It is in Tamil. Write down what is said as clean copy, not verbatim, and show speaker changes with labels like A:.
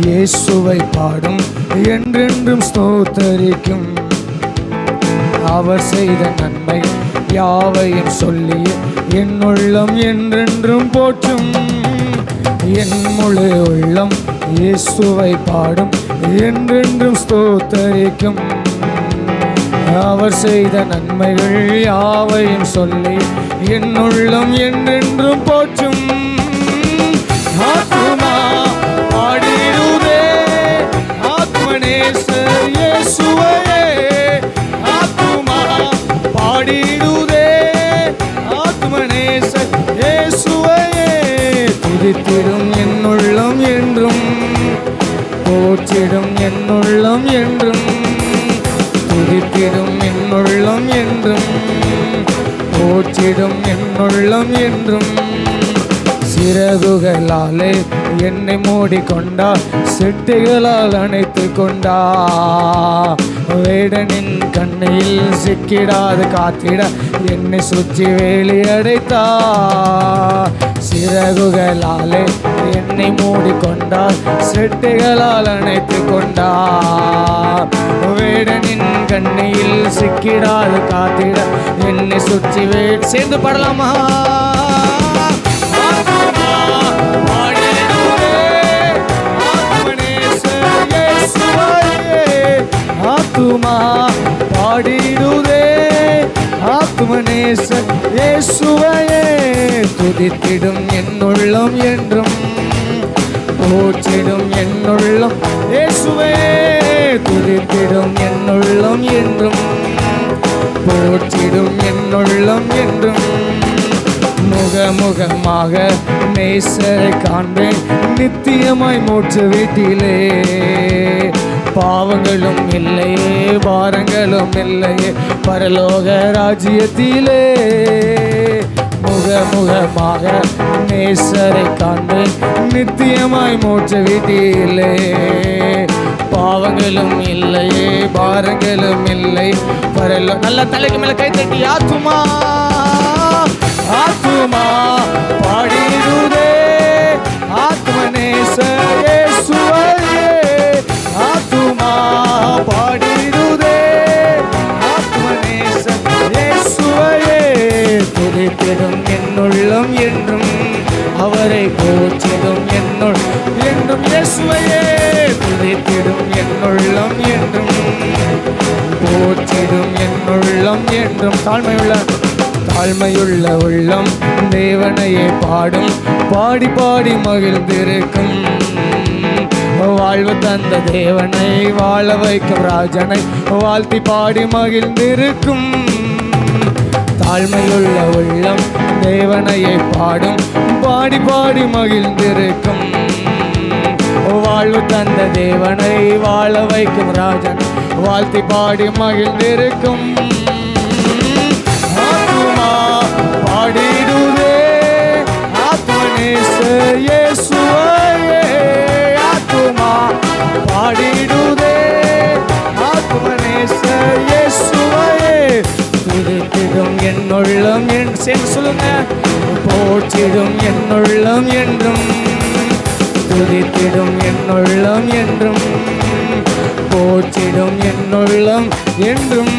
A: இயேசுவை பாடும் என்றென்றும் ஸ்தோத்தரிக்கும். அவர் செய்த நன்மை யாவையும் சொல்லி என் உள்ளம் என்றென்றும் போற்றும். என் முழு உள்ளம் இயேசுவை பாடும் என்றென்றும் ஸ்தோத்தரிக்கும். அவர் செய்த நன்மைகள் யாவையும் சொல்லி என் உள்ளம் என்றென்றும் போற்றும். ஆத்துமா பாடிடுதே ஆத்மநேசர் இயேசுவையே. ஆத்துமா பாடிடுதே ஆத்மநேசர் இயேசுவையே. துதித்திடும் என் உள்ளம் என்றும் போற்றிடும் என் உள்ளம் என்றும். துதித்திடும் என் உள்ளம் என்றும் போற்றிடும் என் உள்ளம் என்றும். சிறகுகளாலே என்னை மூடிக்கொண்டார், சிட்டைகளால் அணைத்து கொண்டார். வேடனின் கண்ணில் சிக்கிடாது காத்திட என்னை சுற்றி வேலி அடைத்தார். சிறகுகளாலே என்னை மூடிக்கொண்டார், சிட்டைகளால் அணைத்து கொண்டார். வேடனின் கண்ணில் சிக்கிடாது காத்திட என்னை சுற்றி சேர்ந்து பாடலாமா? ஆத்துமா பாடிடுதே ஆத்மநேசர் இயேசுவையே. துதித்திடும் என் உள்ளம் என்றும் போற்றிடும் என் உள்ளம் இயேசுவையே. துதித்திடும் என் உள்ளம் என்றும் போற்றிடும் என் உள்ளம் என்றும். முகமுகமாக நேசரை காண்பேன் நித்தியமாய் மூச்சு வீட்டிலே. பாவங்களும் இல்லையே பாரங்களும் இல்லையே பரலோக ராஜ்யத்திலே. முகமுகமாக நேசரை காண்பேன் நித்தியமாய் மூச்சு வீட்டிலே. பாவங்களும் இல்லையே பாரங்களும் இல்லை பரலோக. நல்ல தலைக்கு மேல கை தட்டி ஆத்துமா ஆத்துமா பாடிடுதே ஆத்மநேசர் இயேசுவையே. ஆத்துமா பாடிடுதே ஆத்மநேசர் இயேசுவையே. துதித்திடும் என் உள்ளம் என்றும் அவரை போற்றிடும் என்னுள் என்றும் இயேசுவையே. துதித்திடும் என் உள்ளம் என்றும் போற்றிடும் என் உள்ளம் என்றும். தாழ்மையுள்ள உள்ளம் தேவனையே பாடும், பாடி பாடி மகிழ்ந்திருக்கும். வாழ்வு தந்த தேவனை வாழ வைக்கும் ராஜனை வாழ்த்தி பாடி மகிழ்ந்திருக்கும். தாழ்மையுள்ள உள்ளம் தேவனையே பாடும், பாடி பாடி மகிழ்ந்திருக்கும். வாழ்வு தந்த தேவனை வாழ வைக்கும் ராஜன் வாழ்த்தி பாடி மகிழ்ந்திருக்கும். ஆத்துமா பாடிடுதே ஆத்மநேசர் இயேசுவையே. ஆத்துமா பாடிடுதே ஆத்மநேசர் இயேசுவையே. துதித்திடும் என் உள்ளம் என்று சொல்லுங்க. போற்றிடும் என் உள்ளம் என்றும் துதித்திடும் என் உள்ளம் என்றும் போற்றிடும் என் உள்ளம் என்றும்.